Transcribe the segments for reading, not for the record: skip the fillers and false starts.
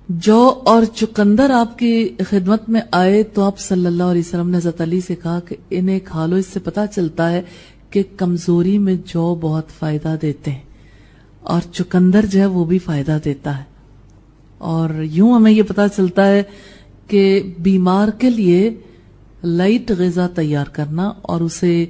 جو اور چقندر آپ کی خدمت میں آئے تو آپ صلی اللہ علیہ وسلم نے حضرت علی سے کہا کہ انہیں کھا لو، اس سے پتا چلتا ہے کہ کمزوری میں جو بہت فائدہ دیتے ہیں اور چقندر جو ہے وہ بھی فائدہ دیتا ہے. اور یوں ہمیں یہ پتا چلتا ہے کہ بیمار کے لیے لائٹ غذا تیار کرنا اور اسے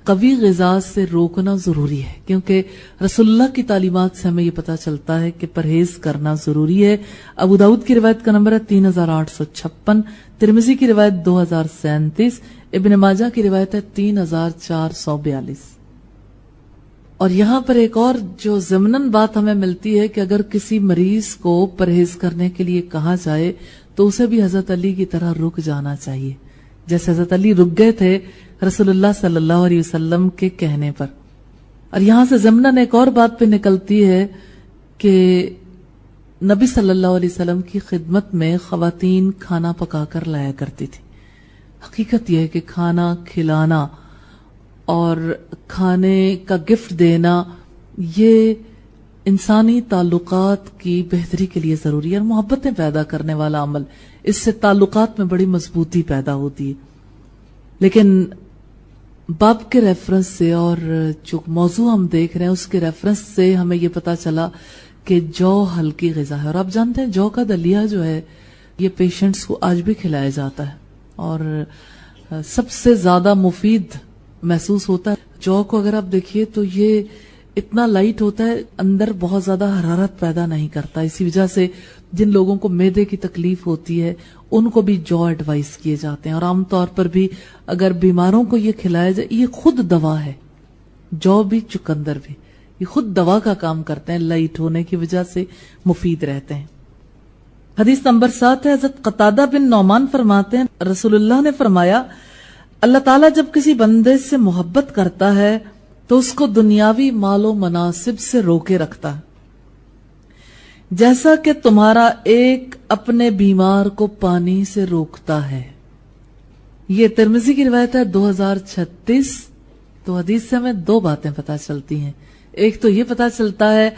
قوی غذا سے روکنا ضروری ہے، کیونکہ رسول اللہ کی تعلیمات سے ہمیں یہ پتا چلتا ہے کہ پرہیز کرنا ضروری ہے. ابو داؤد کی روایت کا نمبر ہے 3856، ترمذی کی روایت 2037، ابن ماجہ کی روایت ہے 3442. اور یہاں پر ایک اور جو ضمناً بات ہمیں ملتی ہے کہ اگر کسی مریض کو پرہیز کرنے کے لیے کہا جائے تو اسے بھی حضرت علی کی طرح رک جانا چاہیے، جیسے حضرت علی رک گئے تھے رسول اللہ صلی اللہ علیہ وسلم کے کہنے پر. اور یہاں سے ضمناً ایک اور بات پہ نکلتی ہے کہ نبی صلی اللہ علیہ وسلم کی خدمت میں خواتین کھانا پکا کر لایا کرتی تھی. حقیقت یہ ہے کہ کھانا کھلانا اور کھانے کا گفٹ دینا یہ انسانی تعلقات کی بہتری کے لیے ضروری ہے اور محبتیں پیدا کرنے والا عمل. اس سے تعلقات میں بڑی مضبوطی پیدا ہوتی ہے. لیکن باب کے ریفرنس سے اور جو موضوع ہم دیکھ رہے ہیں اس کے ریفرنس سے ہمیں یہ پتا چلا کہ جو ہلکی غذا ہے، اور آپ جانتے ہیں جو کا دلیا جو ہے یہ پیشنٹس کو آج بھی کھلایا جاتا ہے اور سب سے زیادہ مفید محسوس ہوتا ہے. جو کو اگر آپ دیکھیے تو یہ اتنا لائٹ ہوتا ہے، اندر بہت زیادہ حرارت پیدا نہیں کرتا. اسی وجہ سے جن لوگوں کو معدے کی تکلیف ہوتی ہے ان کو بھی جو ایڈوائز کیے جاتے ہیں، اور عام طور پر بھی اگر بیماروں کو یہ کھلایا جائے، یہ خود دوا ہے. جو بھی چقندر بھی یہ خود دوا کا کام کرتے ہیں، لائٹ ہونے کی وجہ سے مفید رہتے ہیں. حدیث نمبر 7 ہے. حضرت قتادہ بن نعمان فرماتے ہیں رسول اللہ نے فرمایا اللہ تعالیٰ جب کسی بندے سے محبت کرتا ہے تو اس کو دنیاوی مال و مناصب سے روکے رکھتا ہے، جیسا کہ تمہارا ایک اپنے بیمار کو پانی سے روکتا ہے. یہ ترمذی کی روایت ہے 2036. تو حدیث سے ہمیں دو باتیں پتہ چلتی ہیں. ایک تو یہ پتہ چلتا ہے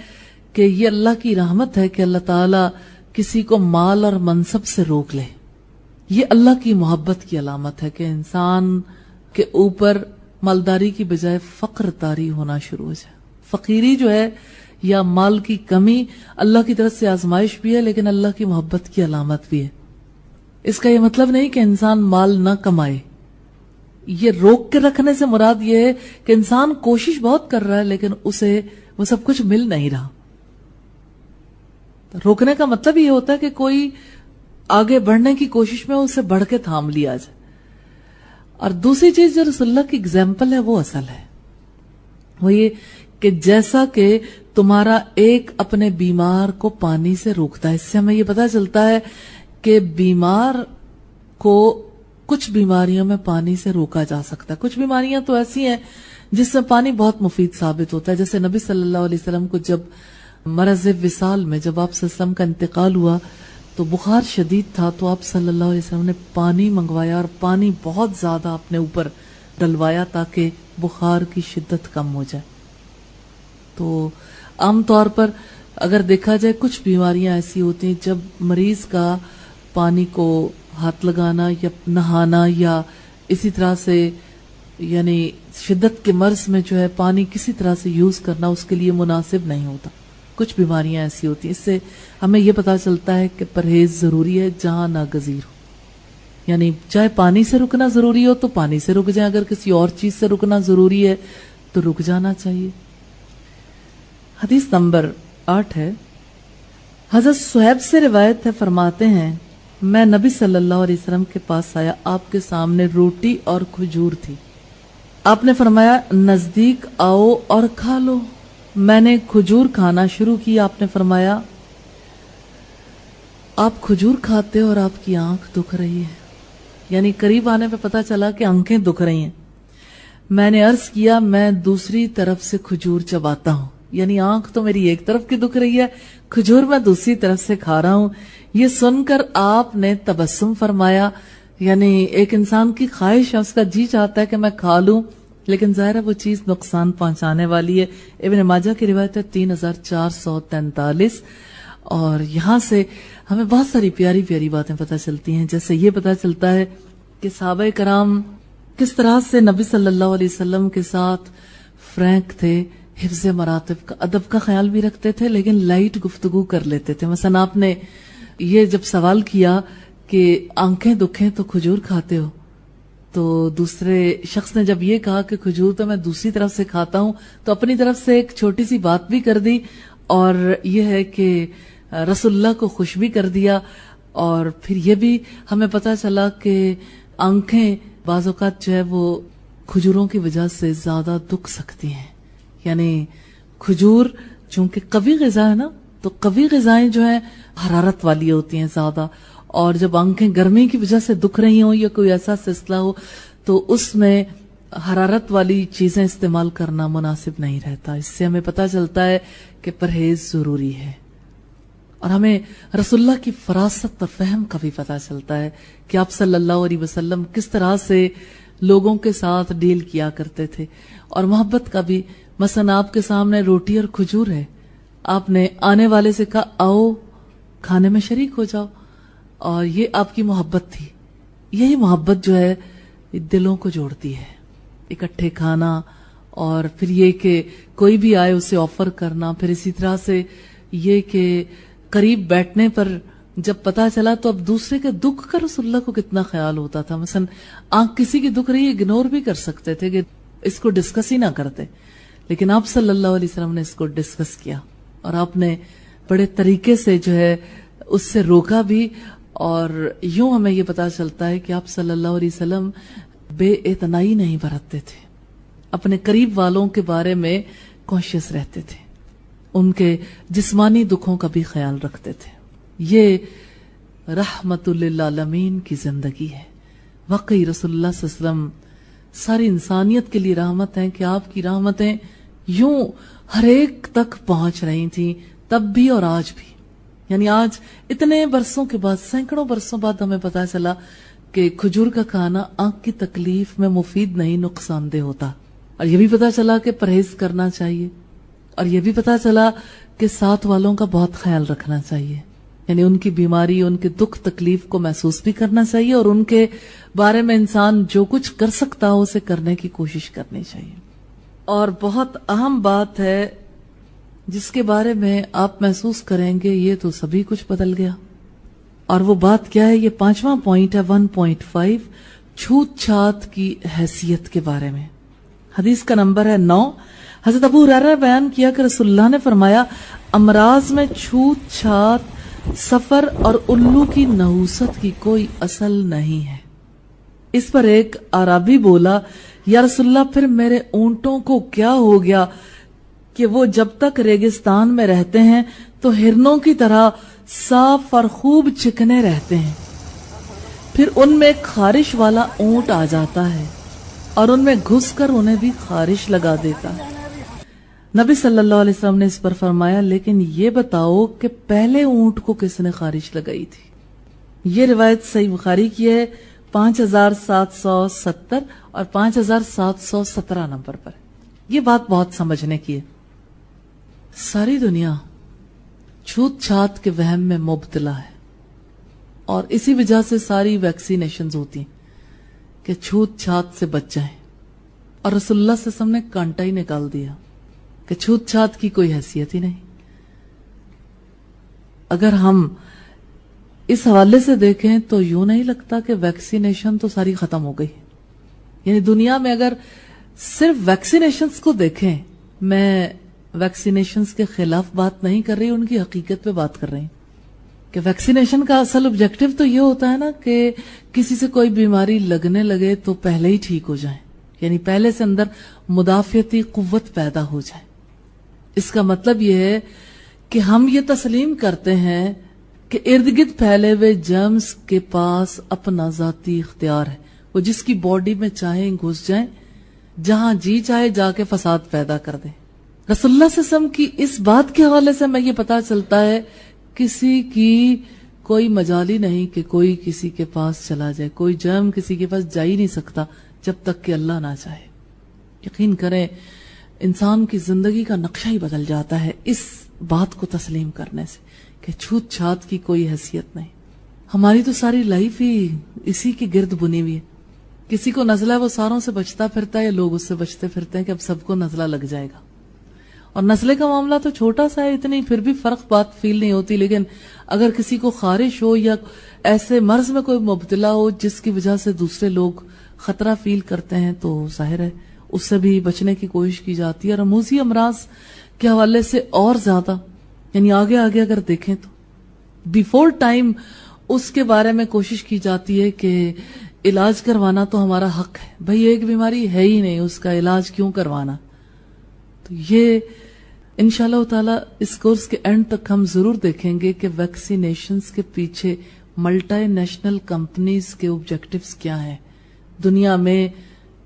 کہ یہ اللہ کی رحمت ہے کہ اللہ تعالیٰ کسی کو مال اور منصب سے روک لے. یہ اللہ کی محبت کی علامت ہے کہ انسان کے اوپر مالداری کی بجائے فقر طاری ہونا شروع ہو جائے. فقیری جو ہے یا مال کی کمی اللہ کی طرف سے آزمائش بھی ہے، لیکن اللہ کی محبت کی علامت بھی ہے. اس کا یہ مطلب نہیں کہ انسان مال نہ کمائے. یہ روک کے رکھنے سے مراد یہ ہے کہ انسان کوشش بہت کر رہا ہے لیکن اسے وہ سب کچھ مل نہیں رہا. روکنے کا مطلب یہ ہوتا ہے کہ کوئی آگے بڑھنے کی کوشش میں اسے بڑھ کے تھام لیا جائے. اور دوسری چیز جو رسول اللہ کی اگزامپل ہے وہ اصل ہے، وہ یہ کہ جیسا کہ تمہارا ایک اپنے بیمار کو پانی سے روکتا ہے. اس سے ہمیں یہ پتا چلتا ہے کہ بیمار کو کچھ بیماریوں میں پانی سے روکا جا سکتا ہے. کچھ بیماریاں تو ایسی ہیں جس میں پانی بہت مفید ثابت ہوتا ہے. جیسے نبی صلی اللہ علیہ وسلم کو جب مرض وصال میں جب آپ صلی اللہ علیہ وسلم کا انتقال ہوا تو بخار شدید تھا، تو آپ صلی اللہ علیہ وسلم نے پانی منگوایا اور پانی بہت زیادہ اپنے اوپر ڈلوایا تاکہ بخار کی شدت کم ہو جائے. تو عام طور پر اگر دیکھا جائے کچھ بیماریاں ایسی ہوتی ہیں جب مریض کا پانی کو ہاتھ لگانا یا نہانا یا اسی طرح سے یعنی شدت کے مرض میں جو ہے پانی کسی طرح سے یوز کرنا اس کے لیے مناسب نہیں ہوتا. کچھ بیماریاں ایسی ہوتی ہیں. اس سے ہمیں یہ پتا چلتا ہے کہ پرہیز ضروری ہے جہاں ناگزیر ہو. یعنی چاہے پانی سے رکنا ضروری ہو تو پانی سے رک جائیں، اگر کسی اور چیز سے رکنا ضروری ہے تو رک جانا چاہیے. حدیث نمبر 8 ہے. حضرت صہیب سے روایت ہے، فرماتے ہیں میں نبی صلی اللہ علیہ وسلم کے پاس آیا، آپ کے سامنے روٹی اور کھجور تھی. آپ نے فرمایا نزدیک آؤ اور کھا لو. میں نے کھجور کھانا شروع کی. آپ نے فرمایا آپ کھجور کھاتے اور آپ کی آنکھ دکھ رہی ہے. یعنی قریب آنے پہ پتا چلا کہ آنکھیں دکھ رہی ہیں. میں نے عرض کیا میں دوسری طرف سے کھجور چباتا ہوں. یعنی آنکھ تو میری ایک طرف کی دکھ رہی ہے، کھجور میں دوسری طرف سے کھا رہا ہوں. یہ سن کر آپ نے تبسم فرمایا. یعنی ایک انسان کی خواہش ہے، اس کا جی چاہتا ہے کہ میں کھا لوں، لیکن ظاہر ہے وہ چیز نقصان پہنچانے والی ہے. ابن ماجہ کی روایت ہے 3443. اور یہاں سے ہمیں بہت ساری پیاری پیاری باتیں پتہ چلتی ہیں. جیسے یہ پتہ چلتا ہے کہ صحابہ کرام کس طرح سے نبی صلی اللہ علیہ وسلم کے ساتھ فرینک تھے، حفظ مراتب کا، ادب کا خیال بھی رکھتے تھے، لیکن لائٹ گفتگو کر لیتے تھے. مثلا آپ نے یہ جب سوال کیا کہ آنکھیں دکھیں تو کھجور کھاتے ہو، تو دوسرے شخص نے جب یہ کہا کہ کھجور تو میں دوسری طرف سے کھاتا ہوں، تو اپنی طرف سے ایک چھوٹی سی بات بھی کر دی، اور یہ ہے کہ رسول اللہ کو خوش بھی کر دیا. اور پھر یہ بھی ہمیں پتہ چلا کہ آنکھیں بعض اوقات جو ہے وہ کھجوروں کی وجہ سے زیادہ دکھ سکتی ہیں. یعنی کھجور چونکہ قوی غذا ہے نا، تو قوی غذائیں جو ہیں حرارت والی ہوتی ہیں زیادہ، اور جب آنکھیں گرمی کی وجہ سے دکھ رہی ہوں یا کوئی ایسا سلسلہ ہو تو اس میں حرارت والی چیزیں استعمال کرنا مناسب نہیں رہتا. اس سے ہمیں پتہ چلتا ہے کہ پرہیز ضروری ہے. اور ہمیں رسول اللہ کی فراست اور فہم کا بھی پتہ چلتا ہے کہ آپ صلی اللہ علیہ وسلم کس طرح سے لوگوں کے ساتھ ڈیل کیا کرتے تھے، اور محبت کا بھی. مثلا آپ کے سامنے روٹی اور کھجور ہے، آپ نے آنے والے سے کہا آؤ کھانے میں شریک ہو جاؤ، اور یہ آپ کی محبت تھی. یہی محبت جو ہے دلوں کو جوڑتی ہے، اکٹھے کھانا، اور پھر یہ کہ کوئی بھی آئے اسے آفر کرنا. پھر اسی طرح سے یہ کہ قریب بیٹھنے پر جب پتا چلا تو اب دوسرے کے دکھ کا رسول اللہ کو کتنا خیال ہوتا تھا. مثلا آنکھ کسی کی دکھ رہی ہے، اگنور بھی کر سکتے تھے کہ اس کو ڈسکس ہی نہ کرتے، لیکن آپ صلی اللہ علیہ وسلم نے اس کو ڈسکس کیا، اور آپ نے بڑے طریقے سے جو ہے اس سے روکا بھی. اور یوں ہمیں یہ پتا چلتا ہے کہ آپ صلی اللہ علیہ وسلم بے اعتنائی نہیں برتتے تھے، اپنے قریب والوں کے بارے میں کانشیس رہتے تھے، ان کے جسمانی دکھوں کا بھی خیال رکھتے تھے. یہ رحمت للعالمین کی زندگی ہے. واقعی رسول اللہ صلی اللہ علیہ وسلم ساری انسانیت کے لیے رحمت ہیں کہ آپ کی رحمتیں یوں ہر ایک تک پہنچ رہی تھیں تب بھی اور آج بھی. یعنی آج اتنے برسوں کے بعد، سینکڑوں برسوں بعد ہمیں پتا چلا کہ کھجور کا کھانا آنکھ کی تکلیف میں مفید نہیں، نقصان دہ ہوتا. اور یہ بھی پتا چلا کہ پرہیز کرنا چاہیے، اور یہ بھی پتا چلا کہ ساتھ والوں کا بہت خیال رکھنا چاہیے. یعنی ان کی بیماری، ان کے دکھ تکلیف کو محسوس بھی کرنا چاہیے، اور ان کے بارے میں انسان جو کچھ کر سکتا ہو اسے کرنے کی کوشش کرنی چاہیے. اور بہت اہم بات ہے جس کے بارے میں آپ محسوس کریں گے یہ تو سبھی کچھ بدل گیا. اور وہ بات کیا ہے؟ یہ 5واں پوائنٹ ہے 1.5، چھوت چھات کی حیثیت کے بارے میں. حدیث کا نمبر ہے 9. حضرت ابو ہریرہ نے بیان کیا کہ رسول اللہ نے فرمایا امراض میں چھوت چھات، سفر اور الو کی نحوست کی کوئی اصل نہیں ہے. اس پر ایک اعرابی بولا یا رسول اللہ پھر میرے اونٹوں کو کیا ہو گیا کہ وہ جب تک ریگستان میں رہتے ہیں تو ہرنوں کی طرح صاف اور خوب چکنے رہتے ہیں، پھر ان میں ایک خارش والا اونٹ آ جاتا ہے اور ان میں گھس کر انہیں بھی خارش لگا دیتا ہے. نبی صلی اللہ علیہ وسلم نے اس پر فرمایا لیکن یہ بتاؤ کہ پہلے اونٹ کو کس نے خارش لگائی تھی؟ یہ روایت صحیح بخاری کی ہے 5770 اور 5717 نمبر پر. یہ بات بہت سمجھنے کی ہے. ساری دنیا چھوت چھات کے وہم میں مبتلا ہے، اور اسی وجہ سے ساری ویکسینیشنز ہوتی ہیں کہ چھوت چھات سے بچ جائیں. اور رسول اللہ صلی اللہ علیہ وسلم نے کانٹا ہی نکال دیا کہ چھوت چھات کی کوئی حیثیت ہی نہیں. اگر ہم اس حوالے سے دیکھیں تو یوں نہیں لگتا کہ ویکسینیشن تو ساری ختم ہو گئی. یعنی دنیا میں اگر صرف ویکسینیشنز کو دیکھیں، میں ویکسینیشنز کے خلاف بات نہیں کر رہی، ان کی حقیقت پہ بات کر رہی ہوں کہ ویکسینیشن کا اصل آبجیکٹو تو یہ ہوتا ہے نا کہ کسی سے کوئی بیماری لگنے لگے تو پہلے ہی ٹھیک ہو جائیں، یعنی پہلے سے اندر مدافعتی قوت پیدا ہو جائے. اس کا مطلب یہ ہے کہ ہم یہ تسلیم کرتے ہیں کہ ارد گرد پھیلے ہوئے جرمز کے پاس اپنا ذاتی اختیار ہے، وہ جس کی باڈی میں چاہیں گھس جائیں، جہاں جی چاہے جا کے فساد پیدا کر دیں. رسول اللہ صلی اللہ علیہ وسلم کی اس بات کے حوالے سے میں یہ پتا چلتا ہے کسی کی کوئی مجالی نہیں کہ کوئی کسی کے پاس چلا جائے. کوئی جرم کسی کے پاس جا ہی نہیں سکتا جب تک کہ اللہ نہ چاہے. یقین کریں انسان کی زندگی کا نقشہ ہی بدل جاتا ہے اس بات کو تسلیم کرنے سے کہ چھوت چھات کی کوئی حیثیت نہیں. ہماری تو ساری لائف ہی اسی کی گرد بنی ہوئی ہے. کسی کو نزلہ ہے وہ ساروں سے بچتا پھرتا ہے، یا لوگ اس سے بچتے پھرتے ہیں کہ اب سب کو نزلہ لگ جائے گا. اور نزلے کا معاملہ تو چھوٹا سا ہے، اتنی پھر بھی فرق بات فیل نہیں ہوتی. لیکن اگر کسی کو خارش ہو یا ایسے مرض میں کوئی مبتلا ہو جس کی وجہ سے دوسرے لوگ خطرہ فیل کرتے ہیں تو ظاہر ہے اس سے بھی بچنے کی کوشش کی جاتی ہے. اور رموزی امراض کے حوالے سے اور زیادہ، یعنی آگے آگے اگر دیکھیں تو بیفور ٹائم اس کے بارے میں کوشش کی جاتی ہے کہ علاج کروانا تو ہمارا حق ہے. بھئی ایک بیماری ہے ہی نہیں، اس کا علاج کیوں کروانا؟ تو یہ انشاءاللہ تعالی اس کورس کے اینڈ تک ہم ضرور دیکھیں گے کہ ویکسینیشنز کے پیچھے ملٹی نیشنل کمپنیز کے آبجیکٹیوز کیا ہیں. دنیا میں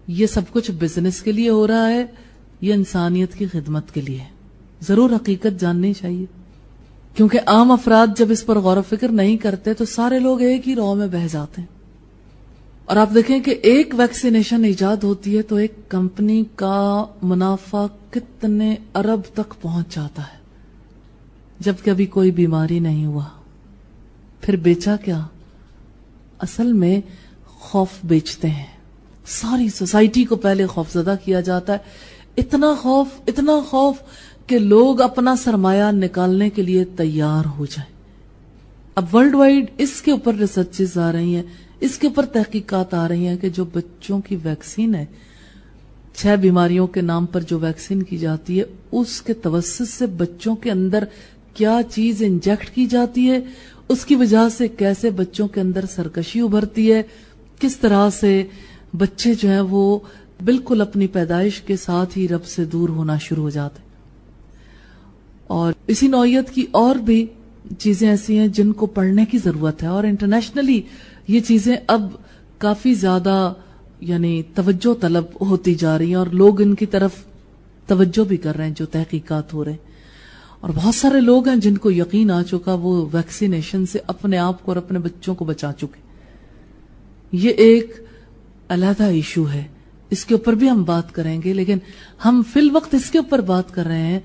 یہ سب کچھ بزنس کے لیے ہو رہا ہے یا انسانیت کی خدمت کے لیے؟ ضرور حقیقت جاننی چاہیے، کیونکہ عام افراد جب اس پر غور و فکر نہیں کرتے تو سارے لوگ ایک ہی راہ میں بہہ جاتے ہیں. اور آپ دیکھیں کہ ایک ویکسینیشن ایجاد ہوتی ہے تو ایک کمپنی کا منافع کتنے ارب تک پہنچ جاتا ہے، جبکہ ابھی کوئی بیماری نہیں ہوا. پھر بیچا کیا؟ اصل میں خوف بیچتے ہیں. ساری سوسائٹی کو پہلے خوف زدہ کیا جاتا ہے، اتنا خوف کہ لوگ اپنا سرمایہ نکالنے کے لیے تیار ہو جائیں. اب ورلڈ وائڈ اس کے اوپر ریسرچز آ رہی ہیں، اس کے اوپر تحقیقات آ رہی ہیں کہ جو بچوں کی ویکسین ہے، 6 بیماریوں کے نام پر جو ویکسین کی جاتی ہے، اس کے توسط سے بچوں کے اندر کیا چیز انجیکٹ کی جاتی ہے، اس کی وجہ سے کیسے بچوں کے اندر سرکشی ابھرتی ہے، کس طرح سے بچے جو ہیں وہ بالکل اپنی پیدائش کے ساتھ ہی رب سے دور ہونا شروع ہو جاتے ہیں. اور اسی نوعیت کی اور بھی چیزیں ایسی ہیں جن کو پڑھنے کی ضرورت ہے. اور انٹرنیشنلی یہ چیزیں اب کافی زیادہ یعنی توجہ طلب ہوتی جا رہی ہیں، اور لوگ ان کی طرف توجہ بھی کر رہے ہیں جو تحقیقات ہو رہے ہیں. اور بہت سارے لوگ ہیں جن کو یقین آ چکا، وہ ویکسینیشن سے اپنے آپ کو اور اپنے بچوں کو بچا چکے. یہ ایک علیحدہ ایشو ہے، اس کے اوپر بھی ہم بات کریں گے، لیکن ہم فی الوقت اس کے اوپر بات کر رہے ہیں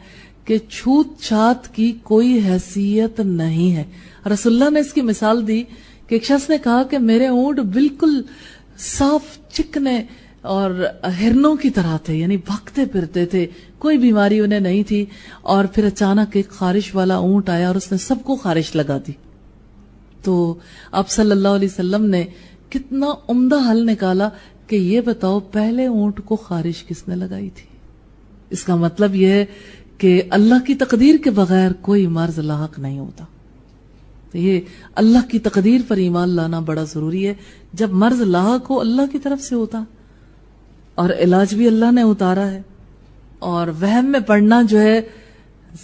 کہ چھوت چھات کی کوئی حیثیت نہیں ہے. رسول اللہ نے اس کی مثال دی کہ ایک شخص نے کہا کہ میرے اونٹ بالکل صاف چکنے اور ہرنوں کی طرح تھے، یعنی بھاگتے پھرتے تھے، کوئی بیماری انہیں نہیں تھی. اور پھر اچانک ایک خارش والا اونٹ آیا اور اس نے سب کو خارش لگا دی. تو آپ صلی اللہ علیہ وسلم نے کتنا عمدہ حل نکالا کہ یہ بتاؤ پہلے اونٹ کو خارش کس نے لگائی تھی. اس کا مطلب یہ ہے کہ اللہ کی تقدیر کے بغیر کوئی مرض لاحق نہیں ہوتا. تو یہ اللہ کی تقدیر پر ایمان لانا بڑا ضروری ہے. جب مرض لاحق ہو اللہ کی طرف سے ہوتا، اور علاج بھی اللہ نے اتارا ہے. اور وہم میں پڑنا جو ہے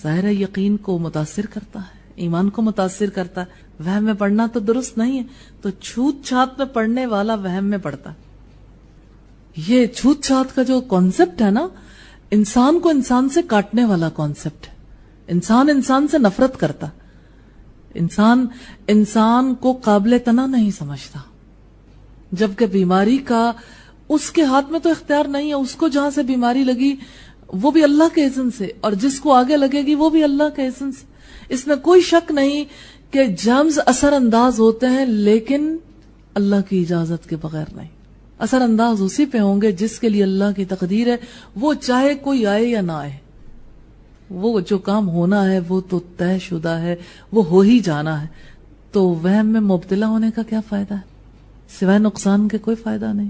ظاہر یقین کو متاثر کرتا ہے، ایمان کو متاثر کرتا ہے. وہم میں پڑنا تو درست نہیں ہے، تو چھوت چھات میں پڑنے والا وہم میں پڑتا. یہ چھوت چھات کا جو کانسیپٹ ہے نا، انسان کو انسان سے کاٹنے والا کانسیپٹ ہے. انسان سے نفرت کرتا، انسان کو قابل تنع نہیں سمجھتا، جبکہ بیماری کا اس کے ہاتھ میں تو اختیار نہیں ہے. اس کو جہاں سے بیماری لگی وہ بھی اللہ کے اذن سے، اور جس کو آگے لگے گی وہ بھی اللہ کے اذن سے. اس میں کوئی شک نہیں کہ جرمز اثر انداز ہوتے ہیں، لیکن اللہ کی اجازت کے بغیر نہیں. اثر انداز اسی پہ ہوں گے جس کے لیے اللہ کی تقدیر ہے، وہ چاہے کوئی آئے یا نہ آئے. وہ جو کام ہونا ہے وہ تو طے شدہ ہے، وہ ہو ہی جانا ہے. تو وہم میں مبتلا ہونے کا کیا فائدہ ہے؟ سوائے نقصان کے کوئی فائدہ نہیں.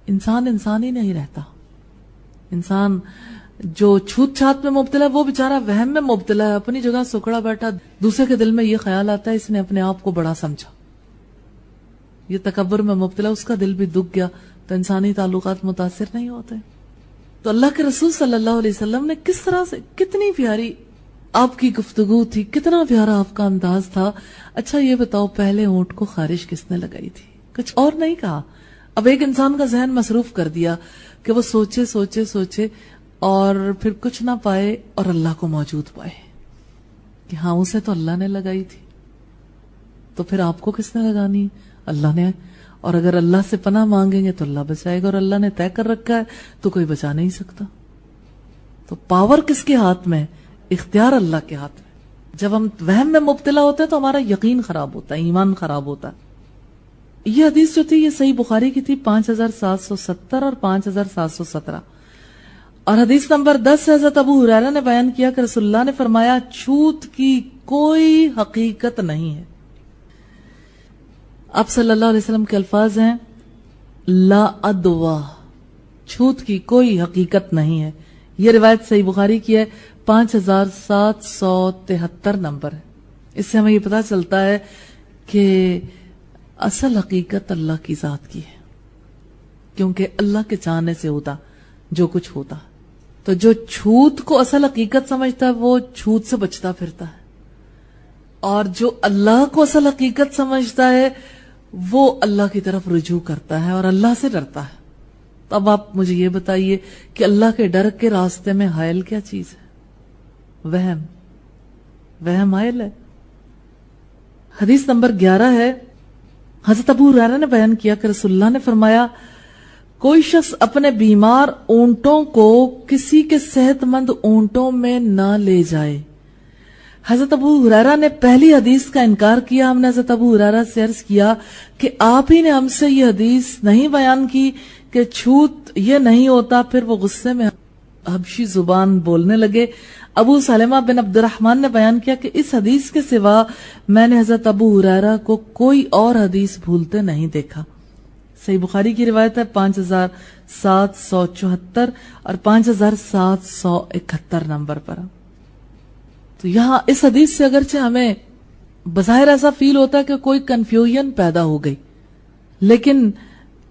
انسان ہی نہیں رہتا. انسان جو چھوت چھات میں مبتلا ہے وہ بیچارہ وہم میں مبتلا ہے، اپنی جگہ سکڑا بیٹھا. دوسرے کے دل میں یہ خیال آتا ہے اس نے اپنے آپ کو بڑا سمجھا. یہ تکبر میں مبتلا، اس کا دل بھی دکھ گیا، تو انسانی تعلقات متاثر نہیں ہوتے. تو اللہ کے رسول صلی اللہ علیہ وسلم نے کس طرح سے، کتنی پیاری آپ کی گفتگو تھی، کتنا پیارا آپ کا انداز تھا. اچھا یہ بتاؤ پہلے اونٹ کو خارش کس نے لگائی تھی؟ کچھ اور نہیں کہا. اب ایک انسان کا ذہن مصروف کر دیا کہ وہ سوچے اور پھر کچھ نہ پائے اور اللہ کو موجود پائے کہ ہاں اسے تو اللہ نے لگائی تھی. تو پھر آپ کو کس نے لگانی؟ اللہ نے. اور اگر اللہ سے پناہ مانگیں گے تو اللہ بچائے گا، اور اللہ نے طے کر رکھا ہے تو کوئی بچا نہیں سکتا. تو پاور کس کے ہاتھ میں؟ اختیار اللہ کے ہاتھ میں. جب ہم وہم میں مبتلا ہوتے ہیں تو ہمارا یقین خراب ہوتا ہے، ایمان خراب ہوتا ہے۔ یہ حدیث جو تھی یہ صحیح بخاری کی تھی 5770 اور 5717، اور حدیث نمبر 10 سے حضرت ابو ہریرہ نے بیان کیا کہ رسول اللہ نے فرمایا چھوت کی کوئی حقیقت نہیں ہے۔ آپ صلی اللہ علیہ وسلم کے الفاظ ہیں لا ادوا، چھوت کی کوئی حقیقت نہیں ہے۔ یہ روایت صحیح بخاری کی ہے، 5773 نمبر ہے۔ اس سے ہمیں یہ پتا چلتا ہے کہ اصل حقیقت اللہ کی ذات کی ہے، کیونکہ اللہ کے چاہنے سے ہوتا جو کچھ ہوتا۔ تو جو چھوت کو اصل حقیقت سمجھتا ہے وہ چھوت سے بچتا پھرتا ہے، اور جو اللہ کو اصل حقیقت سمجھتا ہے وہ اللہ کی طرف رجوع کرتا ہے اور اللہ سے ڈرتا ہے۔ تو اب آپ مجھے یہ بتائیے کہ اللہ کے ڈر کے راستے میں حائل کیا چیز ہے؟ وہم حائل ہے۔ حدیث نمبر 11 ہے، حضرت ابو ہریرہ نے بیان کیا کہ رسول اللہ نے فرمایا کوئی شخص اپنے بیمار اونٹوں کو کسی کے صحت مند اونٹوں میں نہ لے جائے۔ حضرت ابو ہریرہ نے پہلی حدیث کا انکار کیا۔ ہم نے حضرت ابو ہریرہ سے عرض کیا کہ آپ ہی نے ہم سے یہ حدیث نہیں بیان کی کہ چھوت یہ نہیں ہوتا۔ پھر وہ غصے میں حبشی زبان بولنے لگے۔ ابو سلمہ بن عبد الرحمن نے بیان کیا کہ اس حدیث کے سوا میں نے حضرت ابو ہریرہ کو کوئی اور حدیث بھولتے نہیں دیکھا۔ صحیح بخاری کی روایت ہے 5774 اور 5771 نمبر پر۔ تو یہاں اس حدیث سے اگرچہ ہمیں بظاہر ایسا فیل ہوتا ہے کہ کوئی کنفیوژن پیدا ہو گئی، لیکن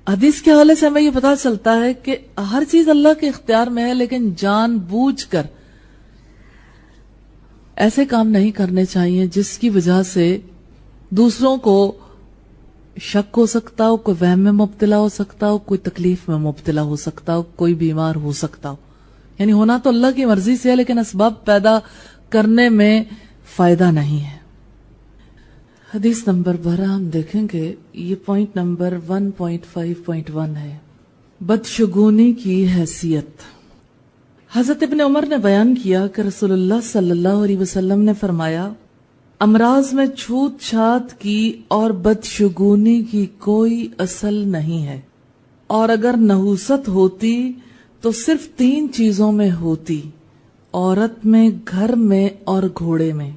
حدیث کے حوالے سے ہمیں یہ پتا چلتا ہے کہ ہر چیز اللہ کے اختیار میں ہے، لیکن جان بوجھ کر ایسے کام نہیں کرنے چاہیے جس کی وجہ سے دوسروں کو شک ہو سکتا ہو، کوئی وہم میں مبتلا ہو سکتا ہو، کوئی تکلیف میں مبتلا ہو سکتا ہو، کوئی بیمار ہو سکتا ہو۔ یعنی ہونا تو اللہ کی مرضی سے ہے، لیکن اسباب پیدا کرنے میں فائدہ نہیں ہے۔ حدیث نمبر 12 ہم دیکھیں گے، یہ پوائنٹ نمبر 1.5.1 ہے، بدشگونی کی حیثیت۔ حضرت ابن عمر نے بیان کیا کہ رسول اللہ صلی اللہ علیہ وسلم نے فرمایا امراض میں چھوت چھات کی اور بدشگونی کی کوئی اصل نہیں ہے، اور اگر نحوست ہوتی تو صرف 3 چیزوں میں ہوتی، عورت میں، گھر میں اور گھوڑے میں۔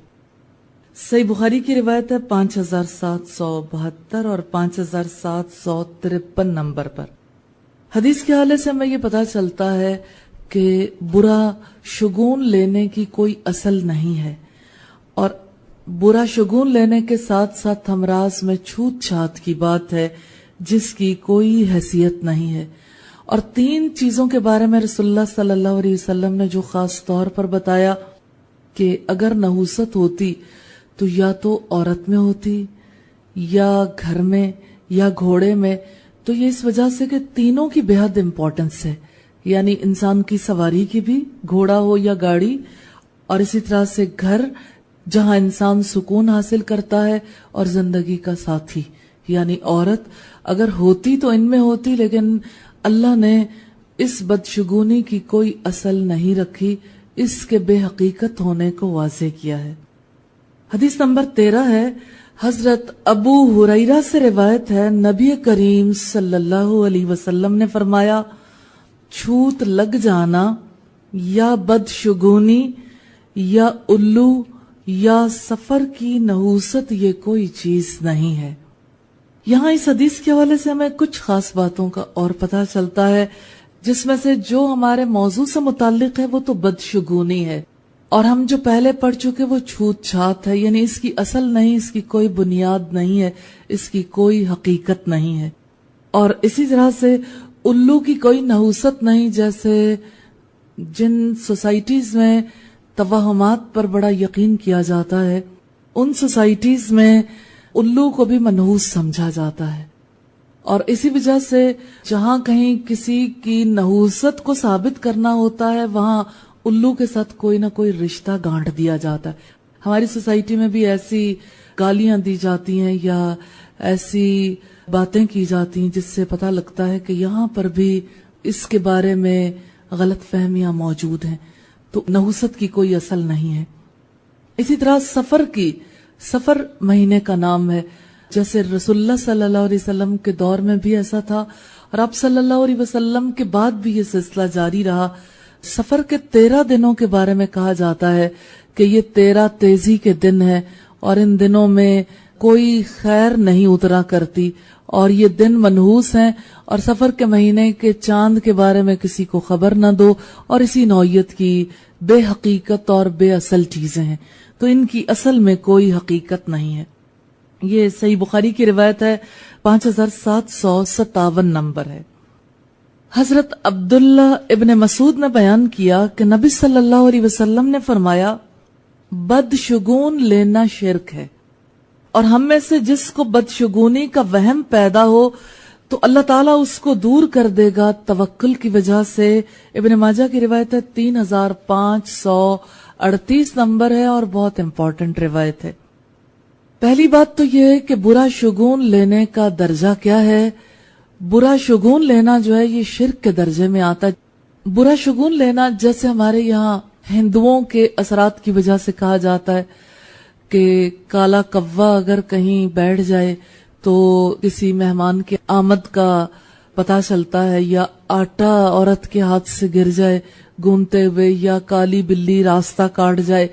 صحیح بخاری کی روایت ہے 5772 اور 5753 نمبر پر۔ حدیث کے حوالے سے ہمیں یہ پتا چلتا ہے کہ برا شگون لینے کی کوئی اصل نہیں ہے، اور برا شگون لینے کے ساتھ ساتھ امراض میں چھوت چھات کی بات ہے جس کی کوئی حیثیت نہیں ہے۔ اور 3 چیزوں کے بارے میں رسول اللہ صلی اللہ علیہ وسلم نے جو خاص طور پر بتایا کہ اگر نحوست ہوتی تو یا تو عورت میں ہوتی، یا گھر میں، یا گھوڑے میں۔ تو یہ اس وجہ سے کہ تینوں کی بے حد امپورٹنس ہے، یعنی انسان کی سواری کی بھی، گھوڑا ہو یا گاڑی، اور اسی طرح سے گھر جہاں انسان سکون حاصل کرتا ہے، اور زندگی کا ساتھی یعنی عورت اگر ہوتی تو ان میں ہوتی، لیکن اللہ نے اس بدشگونی کی کوئی اصل نہیں رکھی، اس کے بے حقیقت ہونے کو واضح کیا ہے۔ حدیث نمبر 13 ہے، حضرت ابو ہریرہ سے روایت ہے، نبی کریم صلی اللہ علیہ وسلم نے فرمایا چھوت لگ جانا یا بدشگونی یا الو یا سفر کی نحوست یہ کوئی چیز نہیں ہے۔ یہاں اس حدیث کے حوالے سے ہمیں کچھ خاص باتوں کا اور پتہ چلتا ہے، جس میں سے جو ہمارے موضوع سے متعلق ہے وہ تو بدشگونی ہے، اور ہم جو پہلے پڑھ چکے وہ چھوت چھات ہے، یعنی اس کی اصل نہیں، اس کی کوئی بنیاد نہیں ہے، اس کی کوئی حقیقت نہیں ہے۔ اور اسی طرح سے الو کی کوئی نحوست نہیں، جیسے جن سوسائٹیز میں توہمات پر بڑا یقین کیا جاتا ہے، ان سوسائٹیز میں الو کو بھی منحوس سمجھا جاتا ہے، اور اسی وجہ سے جہاں کہیں کسی کی نحوست کو ثابت کرنا ہوتا ہے وہاں الو کے ساتھ کوئی نہ کوئی رشتہ گانٹھ دیا جاتا ہے۔ ہماری سوسائٹی میں بھی ایسی گالیاں دی جاتی ہیں یا ایسی باتیں کی جاتی ہیں جس سے پتہ لگتا ہے کہ یہاں پر بھی اس کے بارے میں غلط فہمیاں موجود ہیں۔ تو نحوست کی کوئی اصل نہیں ہے۔ اسی طرح سفر مہینے کا نام ہے. جیسے رسول اللہ صلی اللہ علیہ وسلم کے دور میں بھی ایسا تھا اور آپ صلی اللہ علیہ وسلم کے بعد بھی یہ سلسلہ جاری رہا. سفر کے 13 دنوں کے بارے میں کہا جاتا ہے کہ یہ 13 تیزی کے دن ہیں اور ان دنوں میں کوئی خیر نہیں اترا کرتی اور یہ دن منحوس ہیں اور سفر کے مہینے کے چاند کے بارے میں کسی کو خبر نہ دو اور اسی نوعیت کی بے حقیقت اور بے اصل چیزیں ہیں. تو ان کی اصل میں کوئی حقیقت نہیں ہے. یہ صحیح بخاری کی روایت ہے, 5757 نمبر ہے. حضرت عبداللہ ابن مسعود نے بیان کیا کہ نبی صلی اللہ علیہ وسلم نے فرمایا بدشگون لینا شرک ہے اور ہم میں سے جس کو بدشگونی کا وہم پیدا ہو تو اللہ تعالیٰ اس کو دور کر دے گا توکل کی وجہ سے. ابن ماجہ کی روایت ہے 3538 نمبر ہے اور بہت امپورٹنٹ روایت ہے. پہلی بات تو یہ ہے کہ برا شگون لینے کا درجہ کیا ہے. برا شگون لینا جو ہے یہ شرک کے درجے میں آتا ہے. برا شگون لینا جیسے ہمارے یہاں ہندوؤں کے اثرات کی وجہ سے کہا جاتا ہے کہ کالا کوا اگر کہیں بیٹھ جائے تو کسی مہمان کے آمد کا پتہ چلتا ہے, یا آٹا عورت کے ہاتھ سے گر جائے گونتے ہوئے, یا کالی بلی راستہ کاٹ جائے,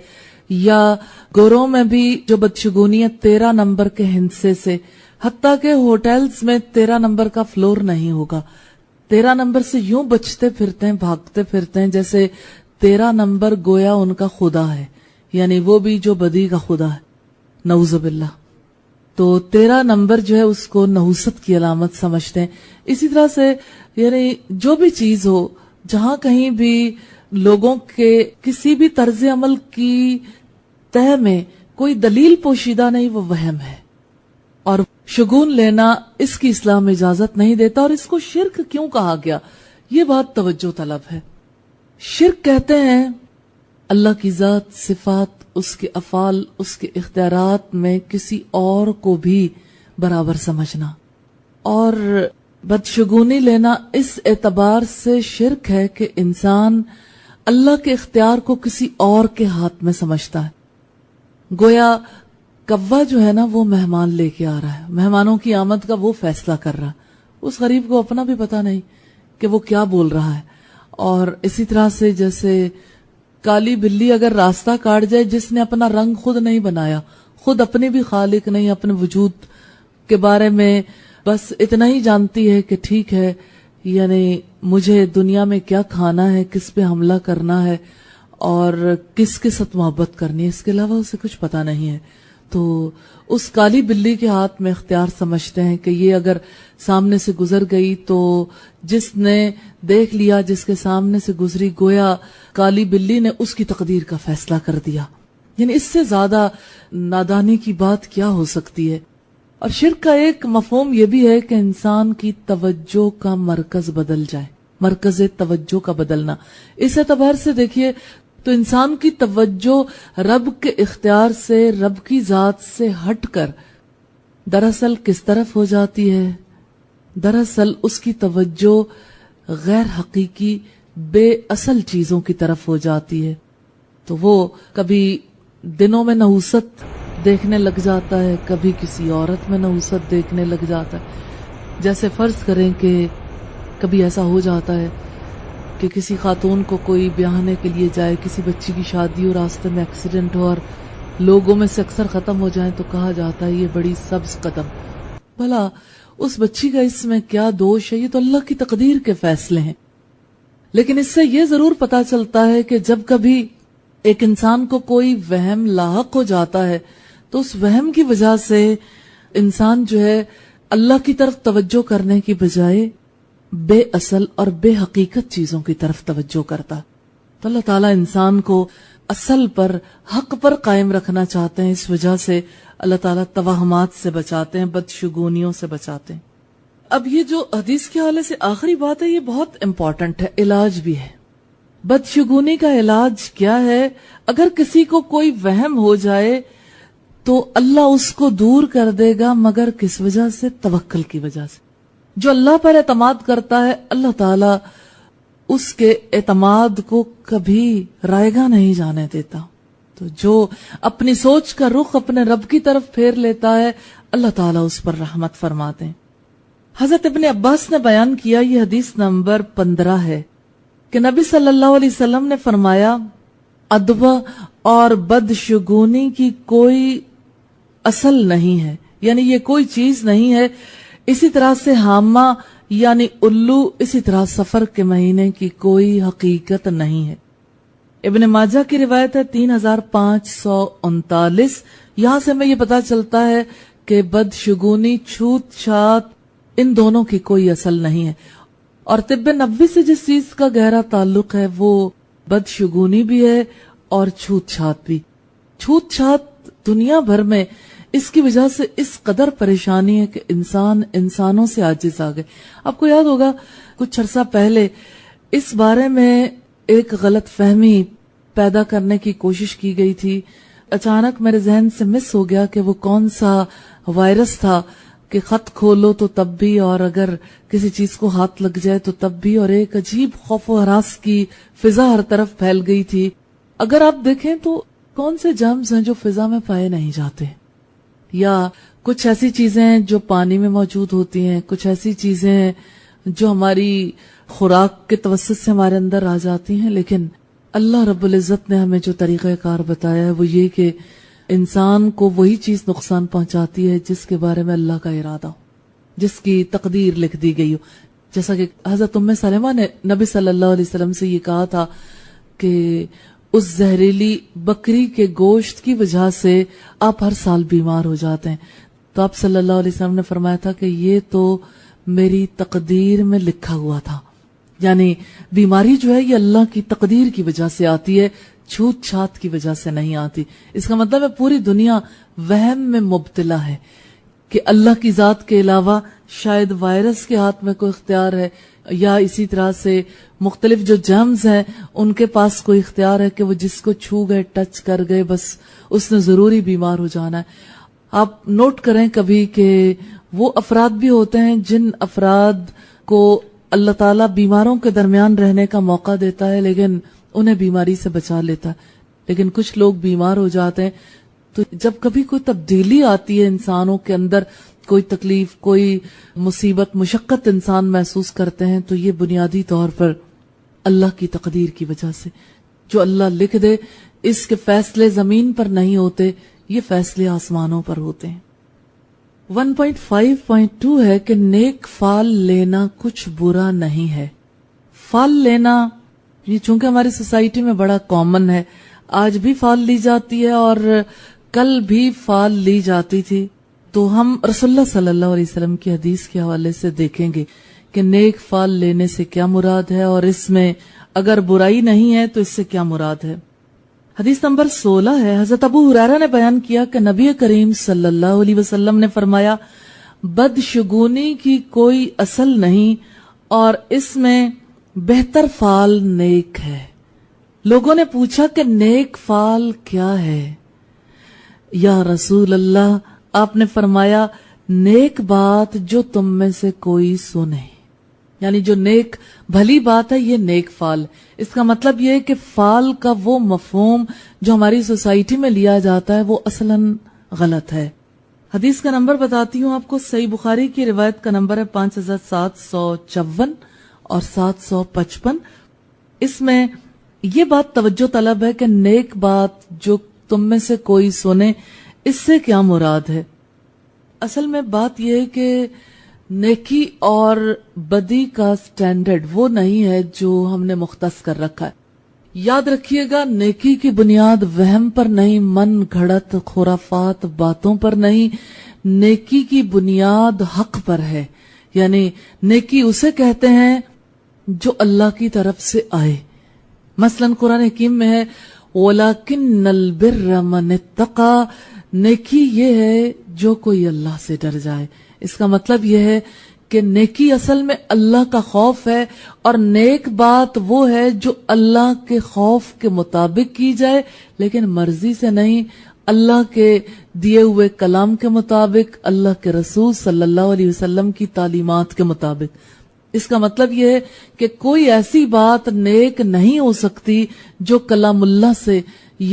یا گوروں میں بھی جو بدشگونی ہے 13 نمبر کے ہندسے سے, حتیٰ کہ ہوٹلز میں 13 نمبر کا فلور نہیں ہوگا. 13 نمبر سے یوں بچتے پھرتے ہیں, بھاگتے پھرتے ہیں جیسے 13 نمبر گویا ان کا خدا ہے, یعنی وہ بھی جو بدی کا خدا ہے, نعوذ باللہ. تو 13 نمبر جو ہے اس کو نحوست کی علامت سمجھتے ہیں. اسی طرح سے یعنی جو بھی چیز ہو, جہاں کہیں بھی لوگوں کے کسی بھی طرز عمل کی تہ میں کوئی دلیل پوشیدہ نہیں, وہ وہم ہے. اور شگون لینا اس کی اسلام اجازت نہیں دیتا. اور اس کو شرک کیوں کہا گیا, یہ بات توجہ طلب ہے. شرک کہتے ہیں اللہ کی ذات, صفات, اس کے افعال, اس کے اختیارات میں کسی اور کو بھی برابر سمجھنا. اور بدشگونی لینا اس اعتبار سے شرک ہے کہ انسان اللہ کے اختیار کو کسی اور کے ہاتھ میں سمجھتا ہے. گویا کوا جو ہے نا وہ مہمان لے کے آ رہا ہے, مہمانوں کی آمد کا وہ فیصلہ کر رہا ہے. اس غریب کو اپنا بھی پتا نہیں کہ وہ کیا بول رہا ہے. اور اسی طرح سے جیسے کالی بلی اگر راستہ کاٹ جائے, جس نے اپنا رنگ خود نہیں بنایا, خود اپنے بھی خالق نہیں, اپنے وجود کے بارے میں بس اتنا ہی جانتی ہے کہ ٹھیک ہے, یعنی مجھے دنیا میں کیا کھانا ہے, کس پہ حملہ کرنا ہے اور کس کے ساتھ محبت کرنی ہے, اس کے علاوہ اسے کچھ پتا نہیں ہے. تو اس کالی بلی کے ہاتھ میں اختیار سمجھتے ہیں کہ یہ اگر سامنے سے گزر گئی تو جس نے دیکھ لیا, جس کے سامنے سے گزری, گویا کالی بلی نے اس کی تقدیر کا فیصلہ کر دیا. یعنی اس سے زیادہ نادانی کی بات کیا ہو سکتی ہے. اور شرک کا ایک مفہوم یہ بھی ہے کہ انسان کی توجہ کا مرکز بدل جائے, مرکز توجہ کا بدلنا. اس اعتبار سے دیکھیے تو انسان کی توجہ رب کے اختیار سے, رب کی ذات سے ہٹ کر دراصل کس طرف ہو جاتی ہے. دراصل اس کی توجہ غیر حقیقی بے اصل چیزوں کی طرف ہو جاتی ہے. تو وہ کبھی دنوں میں نحوست دیکھنے لگ جاتا ہے, کبھی کسی عورت میں نحوست دیکھنے لگ جاتا ہے. جیسے فرض کریں کہ کبھی ایسا ہو جاتا ہے کہ کسی خاتون کو کوئی بیاہنے کے لیے جائے, کسی بچی کی شادی ہو, راستے میں ایکسیڈنٹ ہو اور لوگوں میں سے اکثر ختم ہو جائیں تو کہا جاتا ہے یہ بڑی سبز قدم. بھلا اس بچی کا اس میں کیا دوش ہے, یہ تو اللہ کی تقدیر کے فیصلے ہیں. لیکن اس سے یہ ضرور پتا چلتا ہے کہ جب کبھی ایک انسان کو کوئی وہم لاحق ہو جاتا ہے تو اس وہم کی وجہ سے انسان جو ہے اللہ کی طرف توجہ کرنے کی بجائے بے اصل اور بے حقیقت چیزوں کی طرف توجہ کرتا. تو اللہ تعالیٰ انسان کو اصل پر, حق پر قائم رکھنا چاہتے ہیں. اس وجہ سے اللہ تعالیٰ توہمات سے بچاتے ہیں, بدشگونیوں سے بچاتے ہیں. اب یہ جو حدیث کے حوالے سے آخری بات ہے یہ بہت امپورٹنٹ ہے, علاج بھی ہے. بدشگونی کا علاج کیا ہے؟ اگر کسی کو کوئی وہم ہو جائے تو اللہ اس کو دور کر دے گا, مگر کس وجہ سے؟ توکل کی وجہ سے. جو اللہ پر اعتماد کرتا ہے اللہ تعالیٰ اس کے اعتماد کو کبھی رائیگاں نہیں جانے دیتا. تو جو اپنی سوچ کا رخ اپنے رب کی طرف پھیر لیتا ہے اللہ تعالیٰ اس پر رحمت فرماتے ہیں۔ حضرت ابن عباس نے بیان کیا، یہ حدیث نمبر 15 ہے، کہ نبی صلی اللہ علیہ وسلم نے فرمایا ادب اور بدشگونی کی کوئی اصل نہیں ہے، یعنی یہ کوئی چیز نہیں ہے، اسی طرح سے حامہ یعنی الو، اسی طرح سفر کے مہینے کی کوئی حقیقت نہیں ہے۔ ابن ماجہ کی روایت ہے 3539۔ یہاں سے ہمیں یہ پتا چلتا ہے کہ بدشگونی، چھوت چھات، ان دونوں کی کوئی اصل نہیں ہے، اور طب نبوی سے جس چیز کا گہرا تعلق ہے وہ بدشگونی بھی ہے اور چھوت چھات بھی۔ چھوت چھات دنیا بھر میں اس کی وجہ سے اس قدر پریشانی ہے کہ انسان انسانوں سے عاجز آ گئے۔ آپ کو یاد ہوگا کچھ عرصہ پہلے اس بارے میں ایک غلط فہمی پیدا کرنے کی کوشش کی گئی تھی، اچانک میرے ذہن سے مس ہو گیا کہ وہ کون سا وائرس تھا کہ خط کھولو تو تب بھی، اور اگر کسی چیز کو ہاتھ لگ جائے تو تب بھی، اور ایک عجیب خوف و ہراس کی فضا ہر طرف پھیل گئی تھی۔ اگر آپ دیکھیں تو کون سے جرمز ہیں جو فضا میں پائے نہیں جاتے، یا کچھ ایسی چیزیں ہیں جو پانی میں موجود ہوتی ہیں، کچھ ایسی چیزیں ہیں جو ہماری خوراک کے توسط سے ہمارے اندر آ جاتی ہیں، لیکن اللہ رب العزت نے ہمیں جو طریقہ کار بتایا ہے وہ یہ کہ انسان کو وہی چیز نقصان پہنچاتی ہے جس کے بارے میں اللہ کا ارادہ ہو، جس کی تقدیر لکھ دی گئی ہو۔ جیسا کہ حضرت ام سلمہ نے نبی صلی اللہ علیہ وسلم سے یہ کہا تھا کہ اس زہریلی بکری کے گوشت کی وجہ سے آپ ہر سال بیمار ہو جاتے ہیں، تو آپ صلی اللہ علیہ وسلم نے فرمایا تھا کہ یہ تو میری تقدیر میں لکھا ہوا تھا، یعنی بیماری جو ہے یہ اللہ کی تقدیر کی وجہ سے آتی ہے، چھوت چھات کی وجہ سے نہیں آتی۔ اس کا مطلب ہے پوری دنیا وہم میں مبتلا ہے کہ اللہ کی ذات کے علاوہ شاید وائرس کے ہاتھ میں کوئی اختیار ہے، یا اسی طرح سے مختلف جو جرمز ہیں ان کے پاس کوئی اختیار ہے کہ وہ جس کو چھو گئے، ٹچ کر گئے، بس اس نے ضروری بیمار ہو جانا ہے۔ آپ نوٹ کریں کبھی کہ وہ افراد بھی ہوتے ہیں جن افراد کو اللہ تعالیٰ بیماروں کے درمیان رہنے کا موقع دیتا ہے لیکن انہیں بیماری سے بچا لیتا ہے، لیکن کچھ لوگ بیمار ہو جاتے ہیں۔ تو جب کبھی کوئی تبدیلی آتی ہے انسانوں کے اندر، کوئی تکلیف، کوئی مصیبت، مشقت انسان محسوس کرتے ہیں، تو یہ بنیادی طور پر اللہ کی تقدیر کی وجہ سے، جو اللہ لکھ دے، اس کے فیصلے زمین پر نہیں ہوتے، یہ فیصلے آسمانوں پر ہوتے ہیں۔ 1.5.2 ہے کہ نیک فال لینا کچھ برا نہیں ہے۔ فال لینا یہ چونکہ ہماری سوسائٹی میں بڑا کامن ہے، آج بھی فال لی جاتی ہے اور کل بھی فال لی جاتی تھی، تو ہم رسول اللہ صلی اللہ علیہ وسلم کی حدیث کے حوالے سے دیکھیں گے کہ نیک فال لینے سے کیا مراد ہے، اور اس میں اگر برائی نہیں ہے تو اس سے کیا مراد ہے۔ حدیث نمبر 16 ہے، حضرت ابو ہریرہ نے بیان کیا کہ نبی کریم صلی اللہ علیہ وسلم نے فرمایا بدشگونی کی کوئی اصل نہیں اور اس میں بہتر فال نیک ہے۔ لوگوں نے پوچھا کہ نیک فال کیا ہے یا رسول اللہ؟ آپ نے فرمایا نیک بات جو تم میں سے کوئی سنے، یعنی جو نیک بھلی بات ہے یہ نیک فال۔ اس کا مطلب یہ ہے کہ فال کا وہ مفہوم جو ہماری سوسائٹی میں لیا جاتا ہے وہ اصلاً غلط ہے۔ حدیث کا نمبر بتاتی ہوں آپ کو، صحیح بخاری کی روایت کا نمبر ہے 5754 اور 755۔ اس میں یہ بات توجہ طلب ہے کہ نیک بات جو تم میں سے کوئی سنے، اس سے کیا مراد ہے؟ اصل میں بات یہ ہے کہ نیکی اور بدی کا سٹینڈرڈ وہ نہیں ہے جو ہم نے مختص کر رکھا ہے۔ یاد رکھیے گا، نیکی کی بنیاد وہم پر نہیں، من گھڑت خرافات باتوں پر نہیں، نیکی کی بنیاد حق پر ہے، یعنی نیکی اسے کہتے ہیں جو اللہ کی طرف سے آئے۔ مثلاً قرآن حکیم میں ہے وَلَكِنَّ الْبِرَّ مَنِ اتَّقَى، نیکی یہ ہے جو کوئی اللہ سے ڈر جائے۔ اس کا مطلب یہ ہے کہ نیکی اصل میں اللہ کا خوف ہے، اور نیک بات وہ ہے جو اللہ کے خوف کے مطابق کی جائے لیکن مرضی سے نہیں، اللہ کے دیے ہوئے کلام کے مطابق، اللہ کے رسول صلی اللہ علیہ وسلم کی تعلیمات کے مطابق۔ اس کا مطلب یہ ہے کہ کوئی ایسی بات نیک نہیں ہو سکتی جو کلام اللہ سے